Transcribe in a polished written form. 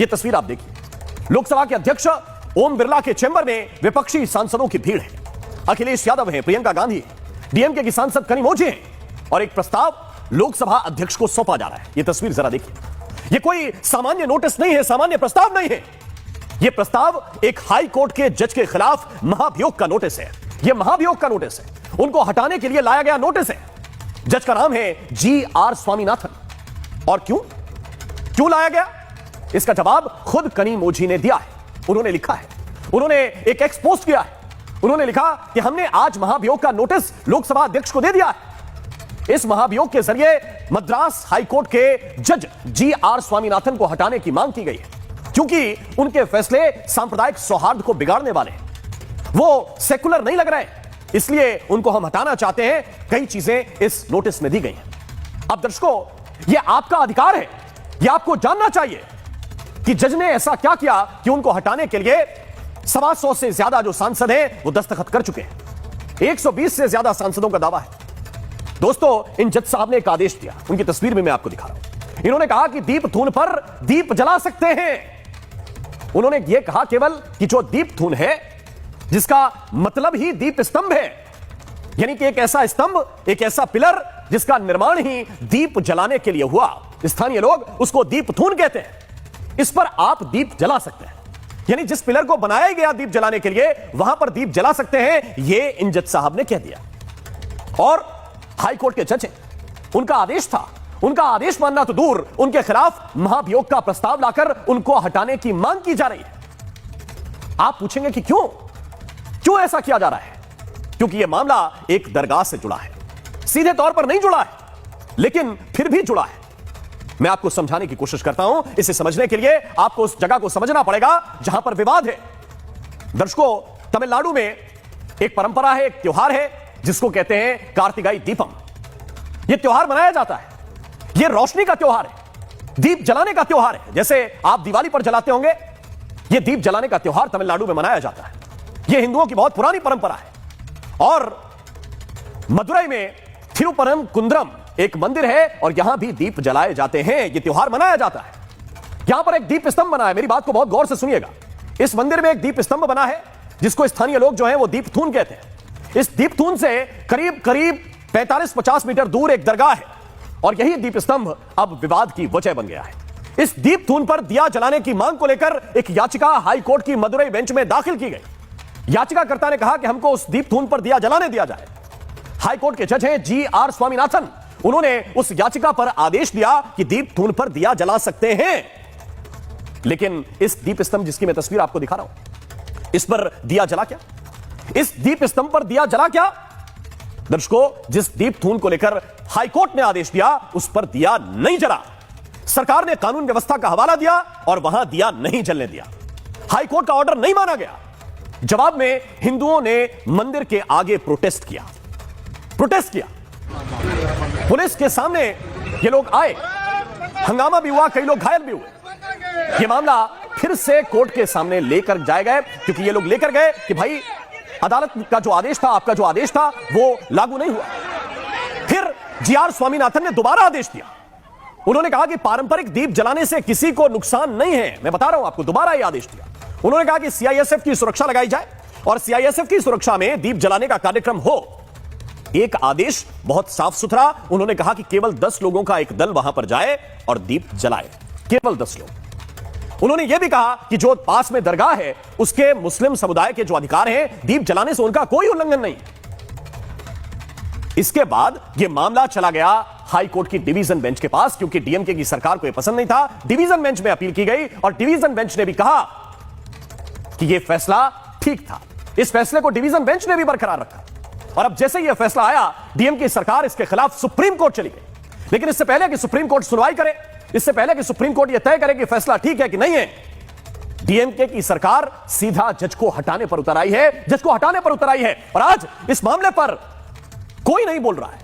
यह तस्वीर आप देखिए, लोकसभा के अध्यक्ष ओम बिरला के चैम्बर में विपक्षी सांसदों की भीड़ है। अखिलेश यादव है, प्रियंका गांधी है, डीएमके की सांसद कनिमोझी है और एक प्रस्ताव लोकसभा अध्यक्ष को सौंपा जा रहा है। यह तस्वीर जरा देखिए, यह कोई सामान्य नोटिस नहीं है, सामान्य प्रस्ताव नहीं है। यह प्रस्ताव एक हाई कोर्ट के जज के खिलाफ महाभियोग का नोटिस है। यह महाभियोग का नोटिस है, उनको हटाने के लिए लाया गया नोटिस है। जज का नाम है जी.आर. स्वामीनाथन। और क्यों लाया गया, इसका जवाब खुद कनिमोझी ने दिया है। उन्होंने लिखा है, उन्होंने एक एक्स पोस्ट किया है। उन्होंने लिखा कि हमने आज महाभियोग का नोटिस लोकसभा अध्यक्ष को दे दिया है। इस महाभियोग के जरिए मद्रास हाईकोर्ट के जज जी.आर. स्वामीनाथन को हटाने की मांग की गई है, क्योंकि उनके फैसले सांप्रदायिक सौहार्द को बिगाड़ने वाले हैं। वो सेकुलर नहीं लग रहे, इसलिए उनको हम हटाना चाहते हैं। कई चीजें इस नोटिस में दी गई हैं। अब दर्शकों, यह आपका अधिकार है, यह आपको जानना चाहिए कि जज ने ऐसा क्या किया कि उनको हटाने के लिए 125 से ज्यादा जो सांसद हैं वो दस्तखत कर चुके हैं। 120 से ज्यादा सांसदों का दावा है। दोस्तों, इन जज साहब ने एक आदेश दिया, उनकी तस्वीर में मैं आपको दिखा रहा हूं। इन्होंने कहा कि दीप थून पर दीप जला सकते हैं। उन्होंने यह कहा केवल कि जो दीप थून है, जिसका मतलब ही दीप स्तंभ है, यानी कि एक ऐसा स्तंभ, एक ऐसा पिलर जिसका निर्माण ही दीप जलाने के लिए हुआ। स्थानीय लोग उसको दीप थून कहते हैं। इस पर आप दीप जला सकते हैं, यानी जिस पिलर को बनाया गया दीप जलाने के लिए, वहां पर दीप जला सकते हैं। यह इन जज साहब ने कह दिया। और हाईकोर्ट के जज हैं, उनका आदेश था। उनका आदेश मानना तो दूर, उनके खिलाफ महाभियोग का प्रस्ताव लाकर उनको हटाने की मांग की जा रही है। आप पूछेंगे कि क्यों ऐसा किया जा रहा है? क्योंकि यह मामला एक दरगाह से जुड़ा है। सीधे तौर पर नहीं जुड़ा है, लेकिन फिर भी जुड़ा है। मैं आपको समझाने की कोशिश करता हूं। इसे समझने के लिए आपको उस जगह को समझना पड़ेगा जहां पर विवाद है। दर्शकों, तमिलनाडु में एक परंपरा है, एक त्योहार है, जिसको कहते हैं कार्तिकाई दीपम। यह त्योहार मनाया जाता है। यह रोशनी का त्योहार है, दीप जलाने का त्योहार है। जैसे आप दिवाली पर जलाते होंगे, यह दीप जलाने का त्योहार तमिलनाडु में मनाया जाता है। यह हिंदुओं की बहुत पुरानी परंपरा है। और मदुरई में थिरुपरमकुंद्रम एक मंदिर है और यहां भी दीप जलाए जाते हैं। यह त्योहार मनाया जाता है। यहां पर एक दीप स्तंभ बना है, मेरी बात को बहुत गौर से सुनिएगा। इस मंदिर में एक दीप स्तंभ बना है, जिसको स्थानीय लोग जो हैं वो दीप थून कहते हैं। इस दीप थून से करीब 45-50 मीटर दूर एक दरगाह है और यही दीप स्तंभ अब विवाद की वजह बन गया है। इस दीप थून पर दिया जलाने की मांग को लेकर एक याचिका हाई कोर्ट की मदुरई बेंच में दाखिल की गई। याचिकाकर्ता ने कहा कि हमको उस दीप थून पर दिया जलाने दिया जाए। हाई कोर्ट के जज हैं जी.आर. स्वामीनाथन। उन्होंने उस याचिका पर आदेश दिया कि दीप थून पर दिया जला सकते हैं, लेकिन इस दीप स्तंभ जिसकी मैं तस्वीर आपको दिखा रहा हूं, इस पर दिया जला क्या? इस दीप स्तंभ पर दिया जला क्या? दर्शकों, जिस दीप थून को लेकर हाईकोर्ट ने आदेश दिया, उस पर दिया नहीं जला। सरकार ने कानून व्यवस्था का हवाला दिया और वहां दिया नहीं जलने दिया। हाईकोर्ट का ऑर्डर नहीं माना गया। जवाब में हिंदुओं ने मंदिर के आगे प्रोटेस्ट किया। पुलिस के सामने ये लोग आए, हंगामा भी हुआ, कई लोग घायल भी हुए। ये मामला फिर से कोर्ट के सामने लेकर जाए गए, क्योंकि ये लोग लेकर गए कि भाई अदालत का जो आदेश था, आपका जो आदेश था, वो लागू नहीं हुआ। फिर जी.आर. स्वामीनाथन ने दोबारा आदेश दिया। उन्होंने कहा कि पारंपरिक दीप जलाने से किसी को नुकसान नहीं है। मैं बता रहा हूं आपको, दोबारा यह आदेश दिया। उन्होंने कहा कि सीआईएसएफ की सुरक्षा लगाई जाए और सीआईएसएफ की सुरक्षा में दीप जलाने का कार्यक्रम हो। एक आदेश बहुत साफ सुथरा। उन्होंने कहा कि केवल 10 लोगों का एक दल वहां पर जाए और दीप जलाए, केवल 10 लोग। उन्होंने यह भी कहा कि जो पास में दरगाह है, उसके मुस्लिम समुदाय के जो अधिकार हैं, दीप जलाने से उनका कोई उल्लंघन नहीं। इसके बाद यह मामला चला गया हाई कोर्ट की डिवीजन बेंच के पास, क्योंकि डीएमके की सरकार को यह पसंद नहीं था। डिवीजन बेंच में अपील की गई और डिवीजन बेंच ने भी कहा कि यह फैसला ठीक था। इस फैसले को डिवीजन बेंच ने भी बरकरार रखा। और अब जैसे यह फैसला आया, डीएमके सरकार इसके खिलाफ सुप्रीम कोर्ट चली गई। लेकिन इससे पहले कि सुप्रीम कोर्ट सुनवाई करे, इससे पहले कि सुप्रीम कोर्ट यह तय करे कि फैसला ठीक है कि नहीं है, डीएमके की सरकार सीधा जज को हटाने पर उतर आई है। और आज इस मामले पर कोई नहीं बोल रहा है।